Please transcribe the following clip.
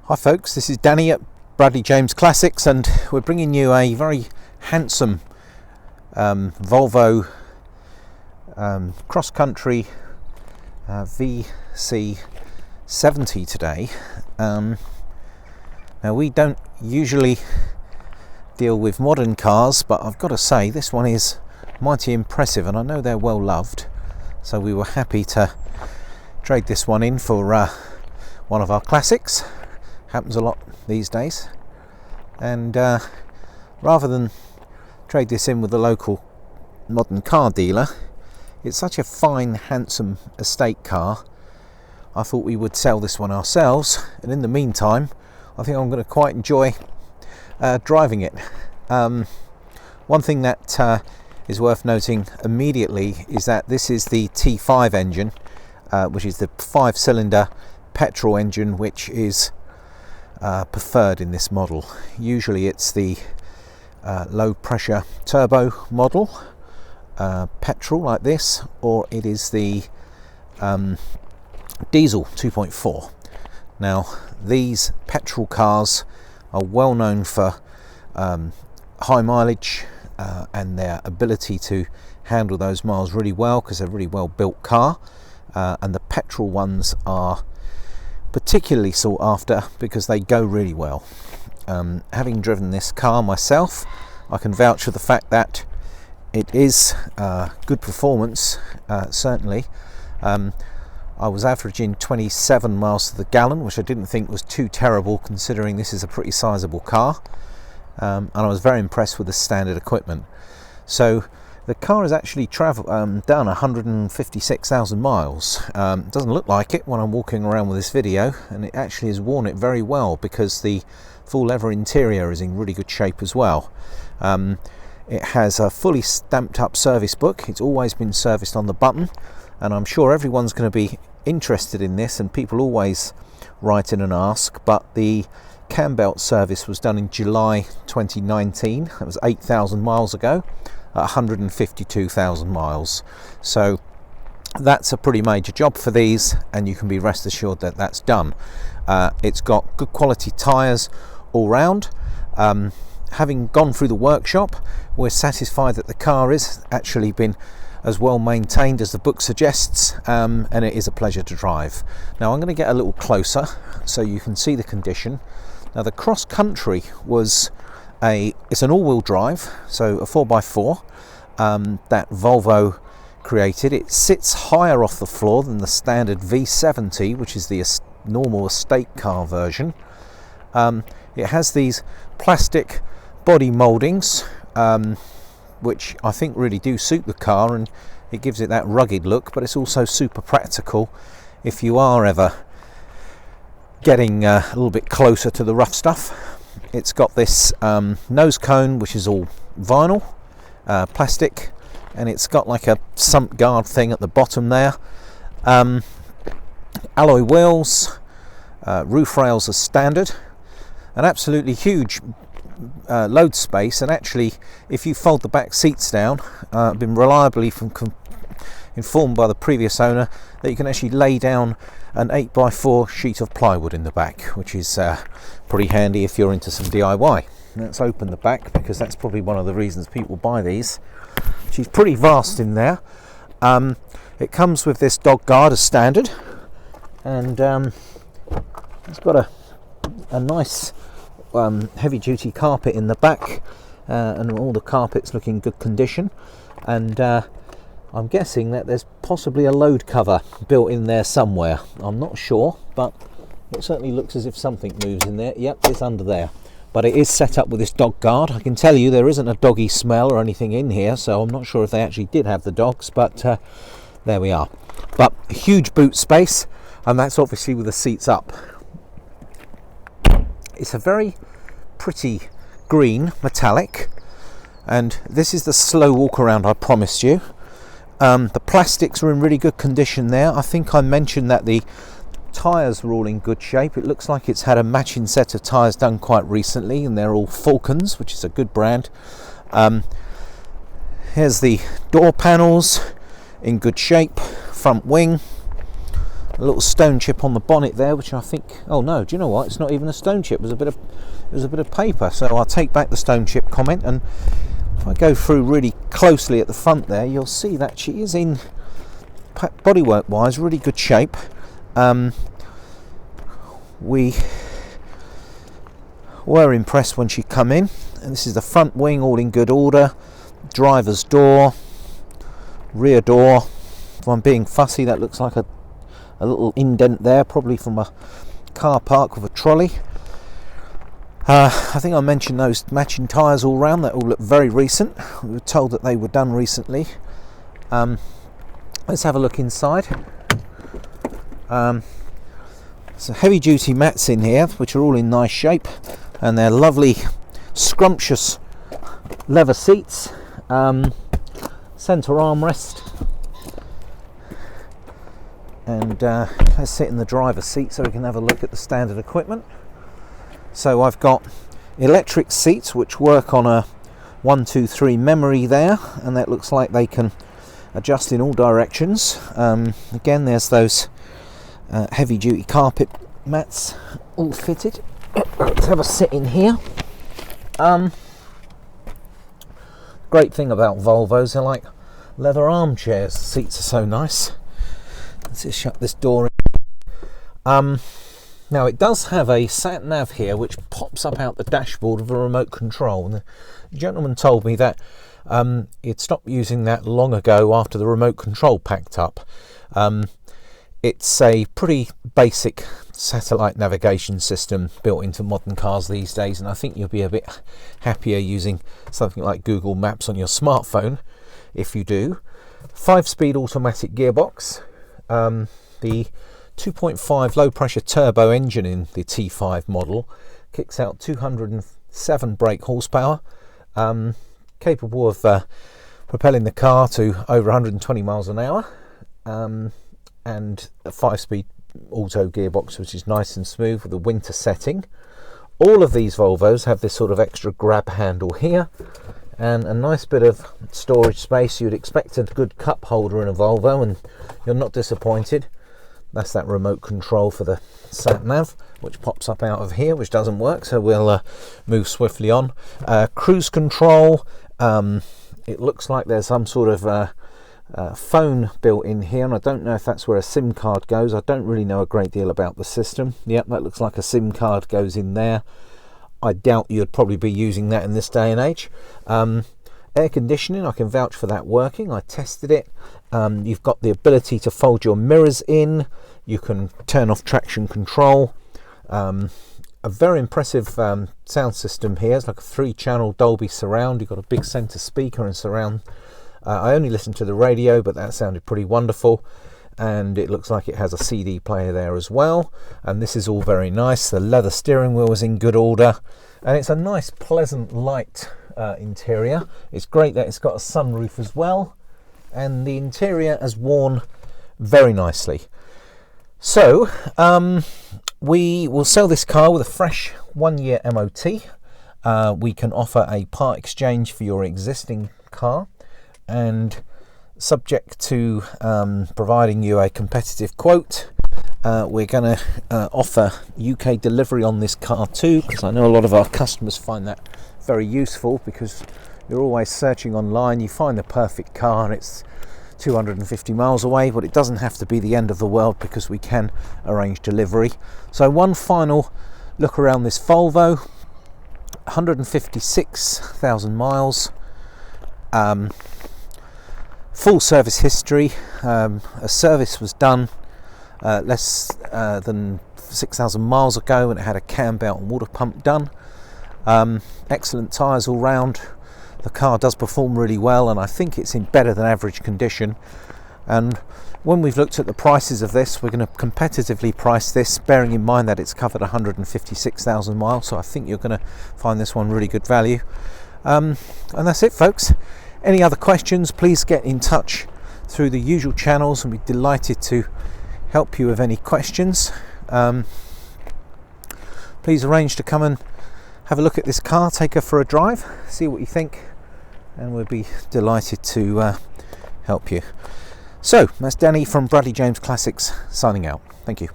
Hi folks, this is Danny at Bradley James Classics, and we're bringing you a very handsome Volvo cross-country XC70 today. Now we don't usually deal with modern cars, but I've got to say this one is mighty impressive, and I know they're well loved, so we were happy to trade this one in for one of our classics. Happens a lot these days, and rather than trade this in with the local modern car dealer, it's such a fine, handsome estate car, I thought we would sell this one ourselves, and in the meantime I think I'm going to quite enjoy driving it. One thing that is worth noting immediately is that this is the T5 engine, which is the 5-cylinder petrol engine, which is preferred in this model. Usually it's the low pressure turbo model, petrol like this, or it is the diesel 2.4. Now these petrol cars are well known for high mileage and their ability to handle those miles really well, because they're a really well built car, and the petrol ones are particularly sought after because they go really well. Having driven this car myself, I can vouch for the fact that it is good performance. Certainly I was averaging 27 miles to the gallon, which I didn't think was too terrible considering this is a pretty sizable car, and I was very impressed with the standard equipment. So the car has actually done 156,000 miles. It doesn't look like it when I'm walking around with this video, and it actually has worn it very well because the full leather interior is in really good shape as well. It has a fully stamped up service book. It's always been serviced on the button, and I'm sure everyone's going to be interested in this, and people always write in and ask, but the cam belt service was done in July 2019. That was 8,000 miles ago. 152,000 miles, so that's a pretty major job for these, and you can be rest assured that that's done. It's got good quality tyres all round. Having gone through the workshop, we're satisfied that the car is actually been as well maintained as the book suggests, and it is a pleasure to drive. Now I'm going to get a little closer so you can see the condition. Now the cross country was it's an all-wheel drive, so a 4x4 that Volvo created. It sits higher off the floor than the standard V70, which is the normal estate car version. It has these plastic body mouldings, which I think really do suit the car, and it gives it that rugged look, but it's also super practical if you are ever getting a little bit closer to the rough stuff. It's got this nose cone, which is all vinyl plastic, and it's got like a sump guard thing at the bottom there. Alloy wheels, roof rails are standard, an absolutely huge load space, and actually if you fold the back seats down, I've been reliably informed by the previous owner that you can actually lay down an 8x4 sheet of plywood in the back, which is pretty handy if you're into some DIY. Let's open the back, because that's probably one of the reasons people buy these. She's pretty vast in there. It comes with this dog guard as standard, and it's got a nice heavy duty carpet in the back, and all the carpets look in good condition, and I'm guessing that there's possibly a load cover built in there somewhere. I'm not sure, but it certainly looks as if something moves in there. Yep, it's under there. But it is set up with this dog guard. I can tell you there isn't a doggy smell or anything in here, so I'm not sure if they actually did have the dogs, but there we are. But a huge boot space, and that's obviously with the seats up. It's a very pretty green metallic, and this is the slow walk around I promised you. The plastics are in really good condition there. I think I mentioned that the tyres were all in good shape. It looks like it's had a matching set of tyres done quite recently, and they're all Falcons, which is a good brand. Here's the door panels in good shape, front wing, a little stone chip on the bonnet there, which I think, oh no, do you know what, it's not even a stone chip, it was a bit of paper. So I'll take back the stone chip comment, and if I go through really closely at the front there, you'll see that she is in, bodywork wise, really good shape. We were impressed when she come in, and this is the front wing, all in good order. Driver's door, rear door, if I'm being fussy, that looks like a little indent there, probably from a car park with a trolley. I think I mentioned those matching tyres all round, that all look very recent. We were told that they were done recently. Let's have a look inside. So heavy duty mats in here, which are all in nice shape, and they're lovely scrumptious leather seats. Centre armrest, and let's sit in the driver's seat so we can have a look at the standard equipment. So I've got electric seats which work on a 1, 2, 3 memory there, and that looks like they can adjust in all directions. Again, there's those heavy duty carpet mats all fitted. Let's have a sit in here. Great thing about Volvos, they're like leather armchairs. The seats are so nice. Let's just shut this door in. Now it does have a sat nav here which pops up out the dashboard with a remote control, and the gentleman told me that he'd stopped using that long ago after the remote control packed up. It's a pretty basic satellite navigation system built into modern cars these days, and I think you'll be a bit happier using something like Google Maps on your smartphone if you do. 5-speed automatic gearbox. The 2.5 low pressure turbo engine in the T5 model kicks out 207 brake horsepower, capable of propelling the car to over 120 miles an hour, and a 5-speed auto gearbox which is nice and smooth with a winter setting. All of these Volvos have this sort of extra grab handle here and a nice bit of storage space. You'd expect a good cup holder in a Volvo, and you're not disappointed. That's that remote control for the sat nav which pops up out of here, which doesn't work, so we'll move swiftly on. Cruise control. It looks like there's some sort of phone built in here, and I don't know if that's where a SIM card goes. I don't really know a great deal about the system. Yep, that looks like a SIM card goes in there. I doubt you'd probably be using that in this day and age. Air conditioning, I can vouch for that working. I tested it. You've got the ability to fold your mirrors in. You can turn off traction control. A very impressive sound system here. It's like a 3-channel Dolby surround. You've got a big center speaker and surround. I only listened to the radio, but that sounded pretty wonderful. And it looks like it has a CD player there as well. And this is all very nice. The leather steering wheel is in good order. And it's a nice, pleasant, light interior. It's great that it's got a sunroof as well. And the interior has worn very nicely. So, we will sell this car with a fresh 1-year MOT. We can offer a part exchange for your existing car, and subject to providing you a competitive quote, we're going to offer UK delivery on this car too, because I know a lot of our customers find that very useful, because you're always searching online, you find the perfect car and it's 250 miles away, but it doesn't have to be the end of the world because we can arrange delivery. So one final look around this Volvo. 156,000 miles, full service history. A service was done less than 6,000 miles ago, and it had a cam belt and water pump done. Excellent tyres all round. The car does perform really well, and I think it's in better than average condition. And when we've looked at the prices of this, we're going to competitively price this, bearing in mind that it's covered 156,000 miles, so I think you're going to find this one really good value. And that's it, folks. Any other questions, please get in touch through the usual channels, and we'd be delighted to help you with any questions. Please arrange to come and have a look at this car, take her for a drive, see what you think, and we'll be delighted to help you. So that's Danny from Bradley James Classics signing out. Thank you.